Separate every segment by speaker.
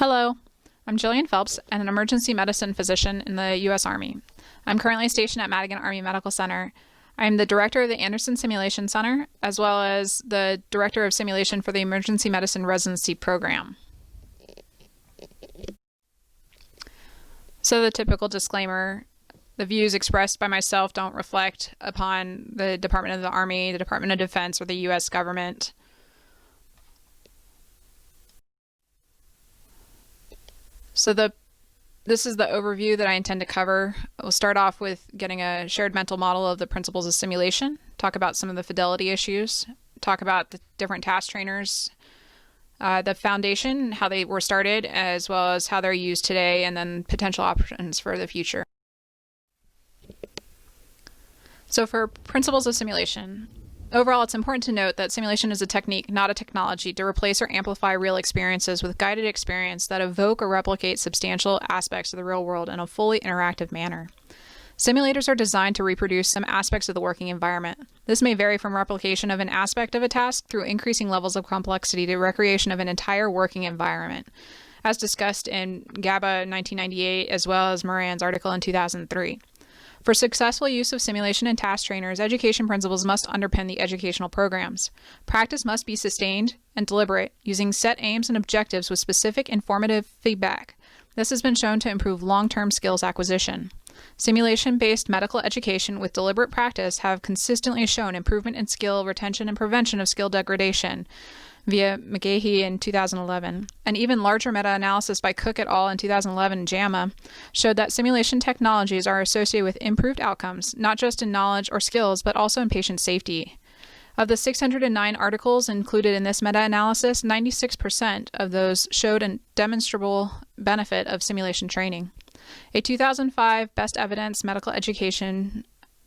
Speaker 1: Hello, I'm Jillian Phelps and an emergency medicine physician in the U.S. Army. I'm currently stationed at Madigan Army Medical Center. I'm the director of the Anderson Simulation Center, as well as the director of simulation for the Emergency Medicine Residency Program. So the typical disclaimer, the views expressed by myself don't reflect upon the Department of the Army, the Department of Defense, or the U.S. government. So this is the overview that I intend to cover. We'll start off with getting a shared mental model of the principles of simulation, talk about some of the fidelity issues, talk about the different task trainers, the foundation, how they were started, as well as how they're used today, and then potential options for the future. So for principles of simulation, overall, it's important to note that simulation is a technique, not a technology, to replace or amplify real experiences with guided experience that evoke or replicate substantial aspects of the real world in a fully interactive manner. Simulators are designed to reproduce some aspects of the working environment. This may vary from replication of an aspect of a task through increasing levels of complexity to recreation of an entire working environment, as discussed in GABA 1998 as well as Moran's article in 2003. For successful use of simulation and task trainers, education principles must underpin the educational programs. Practice must be sustained and deliberate, using set aims and objectives with specific informative feedback. This has been shown to improve long-term skills acquisition. Simulation-based medical education with deliberate practice have consistently shown improvement in skill retention and prevention of skill degradation via McGahey in 2011. An even larger meta-analysis by Cook et al. In 2011, JAMA, showed that simulation technologies are associated with improved outcomes, not just in knowledge or skills, but also in patient safety. Of the 609 articles included in this meta-analysis, 96% of those showed a demonstrable benefit of simulation training. A 2005 Best Evidence Medical Education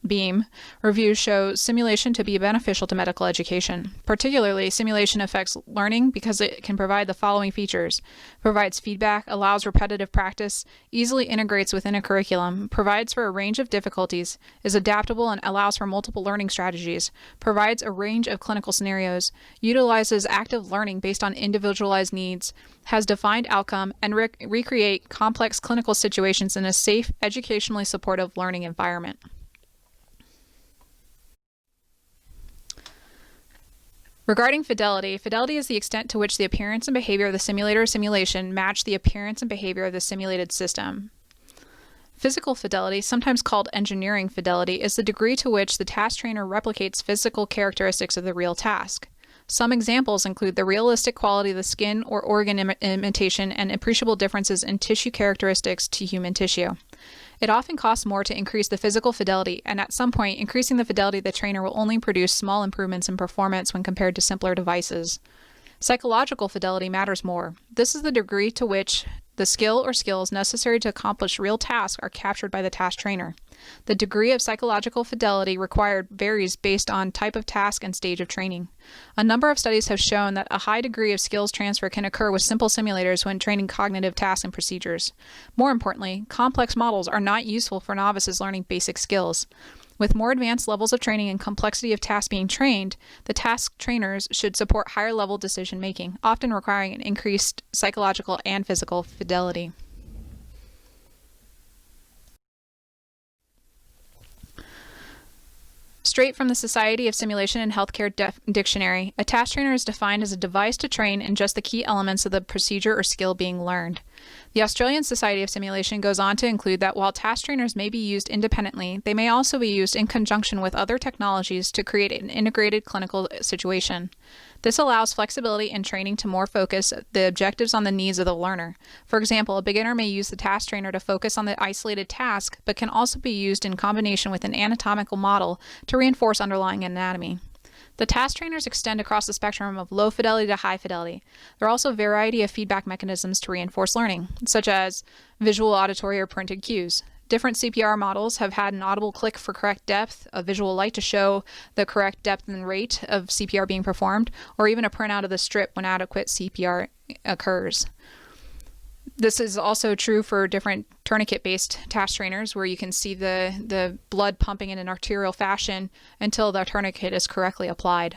Speaker 1: Beam reviews show simulation to be beneficial to medical education. Particularly, simulation affects learning because it can provide the following features: provides feedback, allows repetitive practice, easily integrates within a curriculum, provides for a range of difficulties, is adaptable and allows for multiple learning strategies, provides a range of clinical scenarios, utilizes active learning based on individualized needs, has defined outcome, and recreate complex clinical situations in a safe, educationally supportive learning environment. Regarding fidelity, fidelity is the extent to which the appearance and behavior of the simulator or simulation match the appearance and behavior of the simulated system. Physical fidelity, sometimes called engineering fidelity, is the degree to which the task trainer replicates physical characteristics of the real task. Some examples include the realistic quality of the skin or organ imitation and appreciable differences in tissue characteristics to human tissue. It often costs more to increase the physical fidelity, and at some point, increasing the fidelity of the trainer will only produce small improvements in performance when compared to simpler devices. Psychological fidelity matters more. This is the degree to which the skill or skills necessary to accomplish real tasks are captured by the task trainer. The degree of psychological fidelity required varies based on type of task and stage of training. A number of studies have shown that a high degree of skills transfer can occur with simple simulators when training cognitive tasks and procedures. More importantly, complex models are not useful for novices learning basic skills. With more advanced levels of training and complexity of tasks being trained, the task trainers should support higher level decision making, often requiring an increased psychological and physical fidelity. Straight from the Society of Simulation and Healthcare Dictionary, a task trainer is defined as a device to train in just the key elements of the procedure or skill being learned. The Australian Society of Simulation goes on to include that while task trainers may be used independently, they may also be used in conjunction with other technologies to create an integrated clinical situation. This allows flexibility in training to more focus the objectives on the needs of the learner. For example, a beginner may use the task trainer to focus on the isolated task, but can also be used in combination with an anatomical model to reinforce underlying anatomy. The task trainers extend across the spectrum of low fidelity to high fidelity. There are also a variety of feedback mechanisms to reinforce learning, such as visual, auditory, or printed cues. Different CPR models have had an audible click for correct depth, a visual light to show the correct depth and rate of CPR being performed, or even a printout of the strip when adequate CPR occurs. This is also true for different tourniquet-based task trainers, where you can see the blood pumping in an arterial fashion until the tourniquet is correctly applied.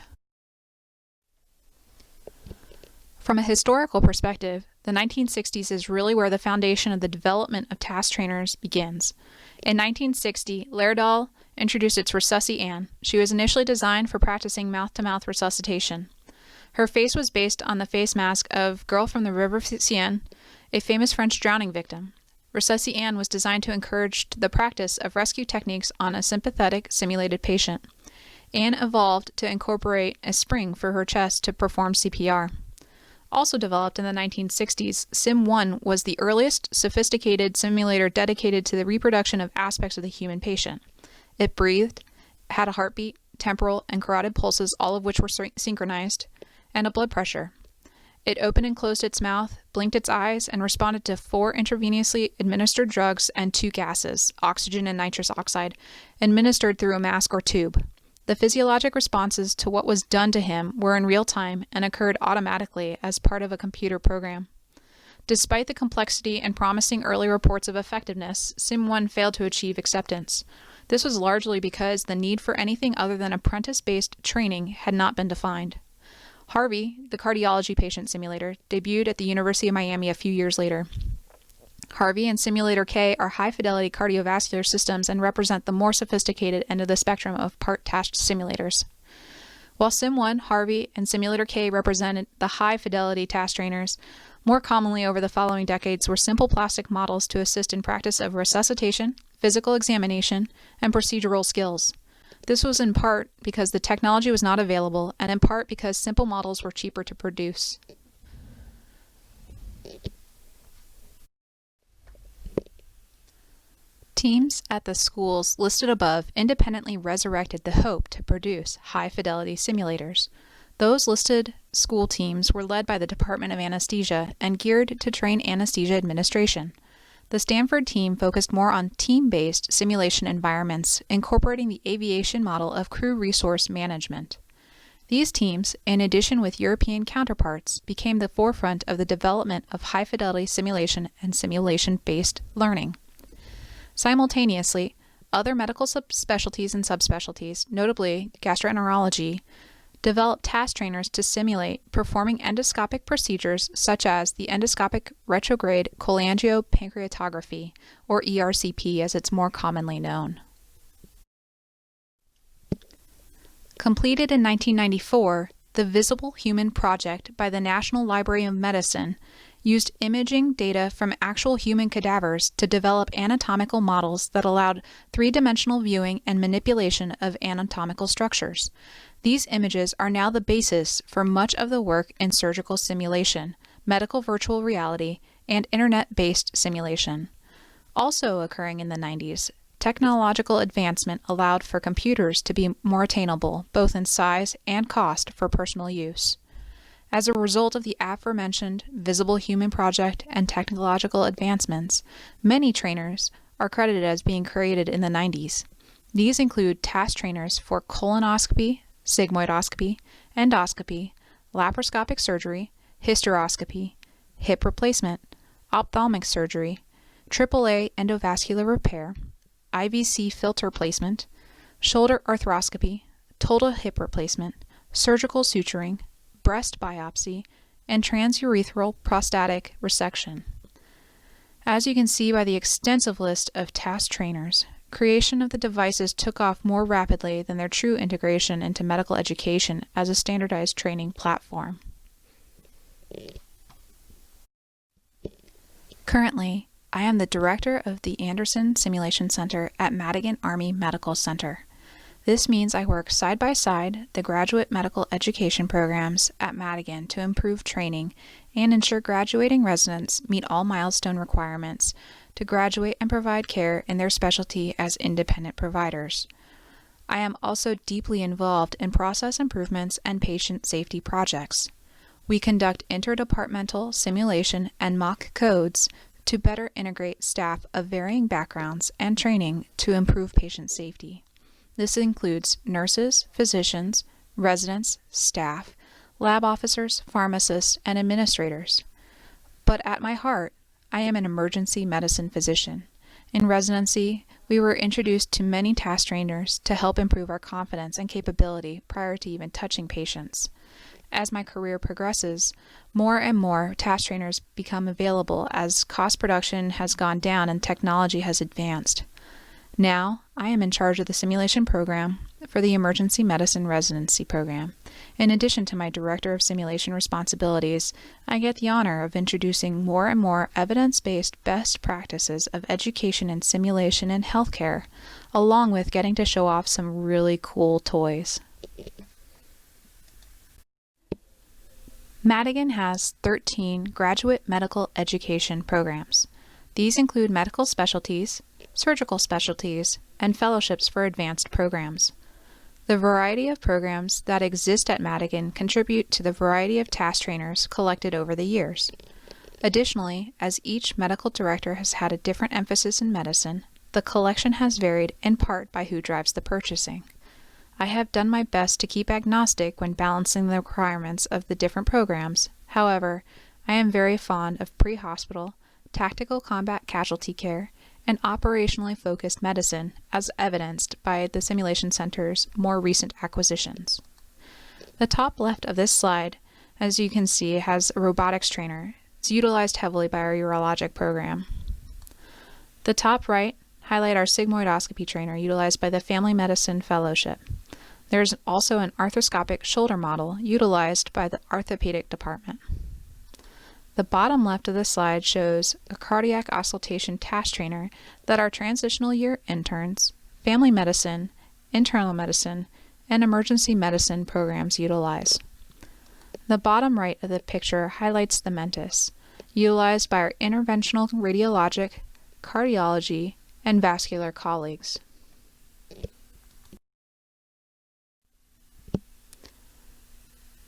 Speaker 1: From a historical perspective, The 1960s is really where the foundation of the development of task trainers begins. In 1960, Laerdal introduced its Resusci-Anne. She was initially designed for practicing mouth-to-mouth resuscitation. Her face was based on the face mask of Girl from the River Seine, a famous French drowning victim. Resusci-Anne was designed to encourage the practice of rescue techniques on a sympathetic, simulated patient. Anne evolved to incorporate a spring for her chest to perform CPR. Also developed in the 1960s, Sim-1 was the earliest sophisticated simulator dedicated to the reproduction of aspects of the human patient. It breathed, had a heartbeat, temporal and carotid pulses, all of which were synchronized, and a blood pressure. It opened and closed its mouth, blinked its eyes, and responded to 4 intravenously administered drugs and 2 gases, oxygen and nitrous oxide, administered through a mask or tube. The physiologic responses to what was done to him were in real time and occurred automatically as part of a computer program. Despite the complexity and promising early reports of effectiveness, Sim-1 failed to achieve acceptance. This was largely because the need for anything other than apprentice-based training had not been defined. Harvey, the cardiology patient simulator, debuted at the University of Miami a few years later. Harvey and Simulator K are high-fidelity cardiovascular systems and represent the more sophisticated end of the spectrum of part-task simulators. While Sim-1, Harvey, and Simulator K represented the high-fidelity task trainers, more commonly over the following decades were simple plastic models to assist in practice of resuscitation, physical examination, and procedural skills. This was in part because the technology was not available, and in part because simple models were cheaper to produce. Teams at the schools listed above independently resurrected the hope to produce high-fidelity simulators. Those listed school teams were led by the Department of Anesthesia and geared to train anesthesia administration. The Stanford team focused more on team-based simulation environments, incorporating the aviation model of crew resource management. These teams, in addition with European counterparts, became the forefront of the development of high-fidelity simulation and simulation-based learning. Simultaneously, other medical specialties and subspecialties, notably gastroenterology, developed task trainers to simulate performing endoscopic procedures such as the endoscopic retrograde cholangiopancreatography, or ERCP as it's more commonly known. Completed in 1994, the Visible Human Project by the National Library of Medicine used imaging data from actual human cadavers to develop anatomical models that allowed 3-dimensional viewing and manipulation of anatomical structures. These images are now the basis for much of the work in surgical simulation, medical virtual reality, and internet-based simulation. Also occurring in the 90s, technological advancement allowed for computers to be more attainable, both in size and cost for personal use. As a result of the aforementioned Visible Human Project and technological advancements, many trainers are credited as being created in the 90s. These include task trainers for colonoscopy, sigmoidoscopy, endoscopy, laparoscopic surgery, hysteroscopy, hip replacement, ophthalmic surgery, AAA endovascular repair, IVC filter placement, shoulder arthroscopy, total hip replacement, surgical suturing, breast biopsy, and transurethral prostatic resection. As you can see by the extensive list of task trainers, creation of the devices took off more rapidly than their true integration into medical education as a standardized training platform. Currently, I am the director of the Anderson Simulation Center at Madigan Army Medical Center. This means I work side by side the graduate medical education programs at Madigan to improve training and ensure graduating residents meet all milestone requirements to graduate and provide care in their specialty as independent providers. I am also deeply involved in process improvements and patient safety projects. We conduct interdepartmental simulation and mock codes to better integrate staff of varying backgrounds and training to improve patient safety. This includes nurses, physicians, residents, staff, lab officers, pharmacists, and administrators. But at my heart, I am an emergency medicine physician. In residency, we were introduced to many task trainers to help improve our confidence and capability prior to even touching patients. As my career progresses, more and more task trainers become available as cost production has gone down and technology has advanced. Now, I am in charge of the simulation program for the emergency medicine residency program. In addition to my director of simulation responsibilities, I get the honor of introducing more and more evidence-based best practices of education and simulation in healthcare, along with getting to show off some really cool toys. Madigan has 13 graduate medical education programs. These include medical specialties, surgical specialties, and fellowships for advanced programs. The variety of programs that exist at Madigan contribute to the variety of task trainers collected over the years. Additionally, as each medical director has had a different emphasis in medicine, the collection has varied in part by who drives the purchasing. I have done my best to keep agnostic when balancing the requirements of the different programs. However, I am very fond of pre-hospital, tactical combat casualty care, and operationally focused medicine, as evidenced by the Simulation Center's more recent acquisitions. The top left of this slide, as you can see, has a robotics trainer. It's utilized heavily by our urologic program. The top right highlight our sigmoidoscopy trainer utilized by the Family Medicine Fellowship. There's also an arthroscopic shoulder model utilized by the orthopedic department. The bottom left of the slide shows a cardiac auscultation task trainer that our transitional year interns, family medicine, internal medicine, and emergency medicine programs utilize. The bottom right of the picture highlights the Mentis, utilized by our interventional radiologic, cardiology, and vascular colleagues.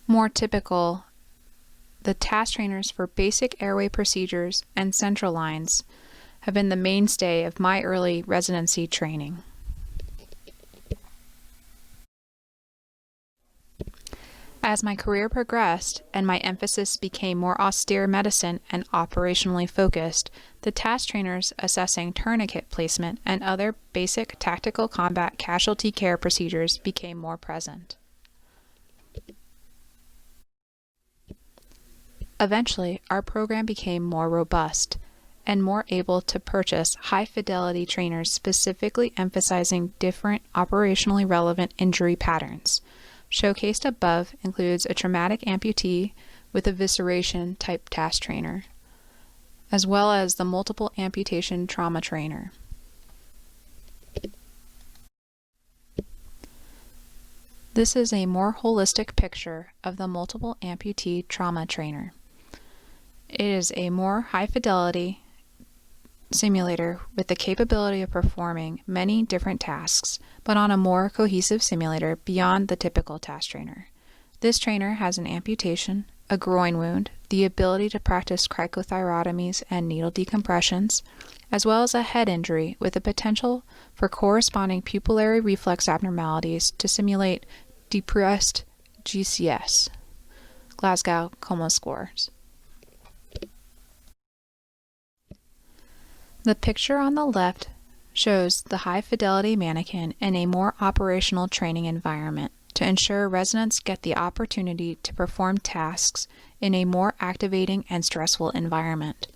Speaker 1: More typical, the task trainers for basic airway procedures and central lines have been the mainstay of my early residency training. As my career progressed and my emphasis became more austere medicine and operationally focused, the task trainers assessing tourniquet placement and other basic tactical combat casualty care procedures became more present. Eventually, our program became more robust and more able to purchase high-fidelity trainers specifically emphasizing different operationally relevant injury patterns. Showcased above includes a traumatic amputee with evisceration type task trainer, as well as the multiple amputation trauma trainer. This is a more holistic picture of the multiple amputee trauma trainer. It is a more high-fidelity simulator with the capability of performing many different tasks, but on a more cohesive simulator beyond the typical task trainer. This trainer has an amputation, a groin wound, the ability to practice cricothyrotomies and needle decompressions, as well as a head injury with the potential for corresponding pupillary reflex abnormalities to simulate depressed GCS, Glasgow Coma scores. The picture on the left shows the high-fidelity mannequin in a more operational training environment to ensure residents get the opportunity to perform tasks in a more activating and stressful environment.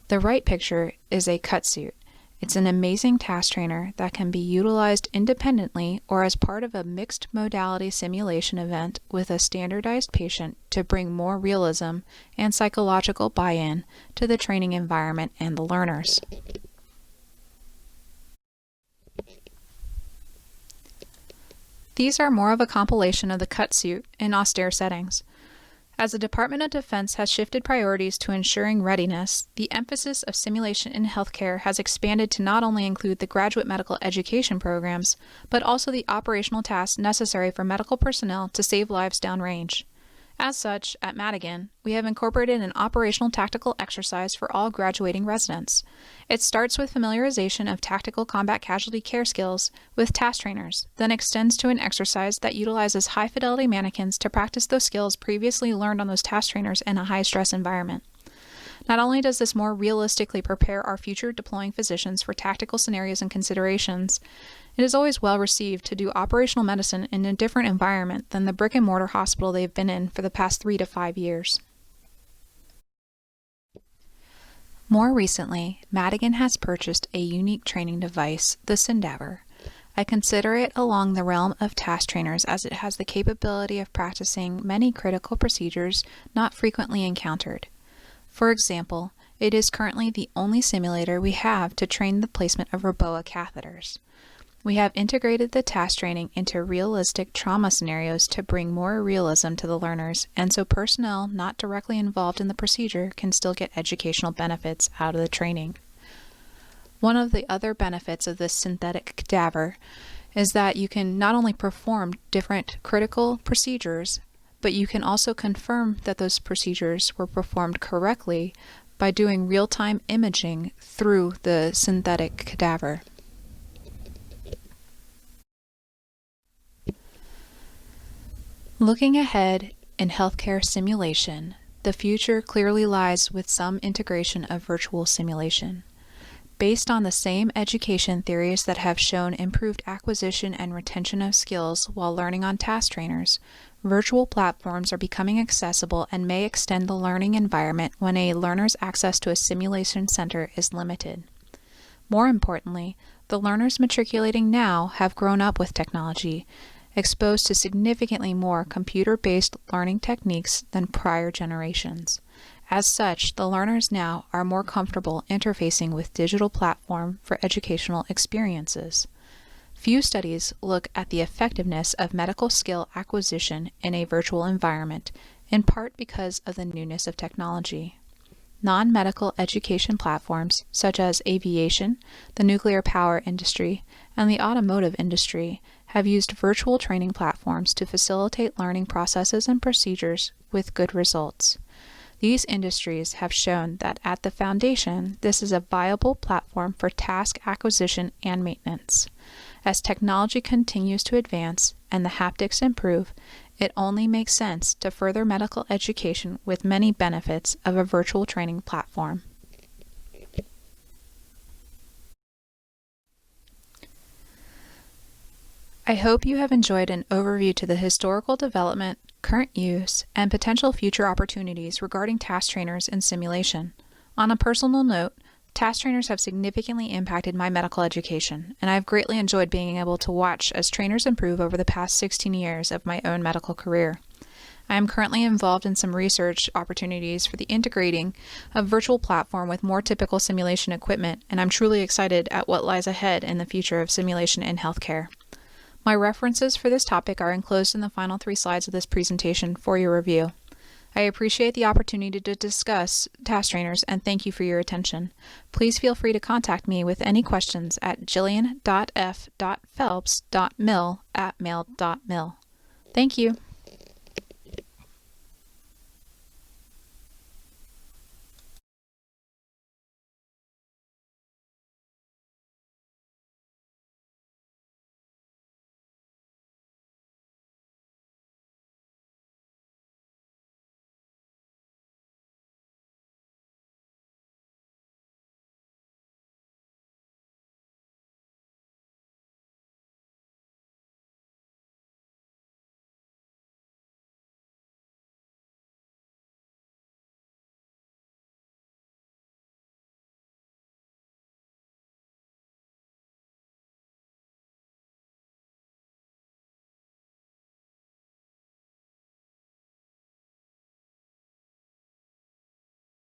Speaker 1: The right picture is a cut suit. It's an amazing task trainer that can be utilized independently or as part of a mixed modality simulation event with a standardized patient to bring more realism and psychological buy-in to the training environment and the learners. These are more of a compilation of the cut suit in austere settings. As the Department of Defense has shifted priorities to ensuring readiness, the emphasis of simulation in healthcare has expanded to not only include the graduate medical education programs, but also the operational tasks necessary for medical personnel to save lives downrange. As such, at Madigan, we have incorporated an operational tactical exercise for all graduating residents. It starts with familiarization of tactical combat casualty care skills with task trainers, then extends to an exercise that utilizes high-fidelity mannequins to practice those skills previously learned on those task trainers in a high-stress environment. Not only does this more realistically prepare our future deploying physicians for tactical scenarios and considerations, It is always well received to do operational medicine in a different environment than the brick-and-mortar hospital they've been in for the past 3 to 5 years. More recently, Madigan has purchased a unique training device, the Syndaver. I consider it along the realm of task trainers as it has the capability of practicing many critical procedures not frequently encountered. For example, it is currently the only simulator we have to train the placement of Roboa catheters. We have integrated the task training into realistic trauma scenarios to bring more realism to the learners, and so personnel not directly involved in the procedure can still get educational benefits out of the training. One of the other benefits of this synthetic cadaver is that you can not only perform different critical procedures, but you can also confirm that those procedures were performed correctly by doing real-time imaging through the synthetic cadaver. Looking ahead in healthcare simulation, the future clearly lies with some integration of virtual simulation. Based on the same education theories that have shown improved acquisition and retention of skills while learning on task trainers, virtual platforms are becoming accessible and may extend the learning environment when a learner's access to a simulation center is limited. More importantly, the learners matriculating now have grown up with technology, exposed to significantly more computer-based learning techniques than prior generations. As such, the learners now are more comfortable interfacing with digital platform for educational experiences. Few studies look at the effectiveness of medical skill acquisition in a virtual environment, in part because of the newness of technology. Non-medical education platforms, such as aviation, the nuclear power industry, and the automotive industry, have used virtual training platforms to facilitate learning processes and procedures with good results. These industries have shown that at the foundation, this is a viable platform for task acquisition and maintenance. As technology continues to advance and the haptics improve, it only makes sense to further medical education with many benefits of a virtual training platform. I hope you have enjoyed an overview to the historical development, current use, and potential future opportunities regarding task trainers in simulation. On a personal note, task trainers have significantly impacted my medical education, and I've greatly enjoyed being able to watch as trainers improve over the past 16 years of my own medical career. I am currently involved in some research opportunities for the integrating of virtual platform with more typical simulation equipment, and I'm truly excited at what lies ahead in the future of simulation in healthcare. My references for this topic are enclosed in the final 3 slides of this presentation for your review. I appreciate the opportunity to discuss task trainers and thank you for your attention. Please feel free to contact me with any questions at jillian.f.phelps.mill@mail.mil. Thank you.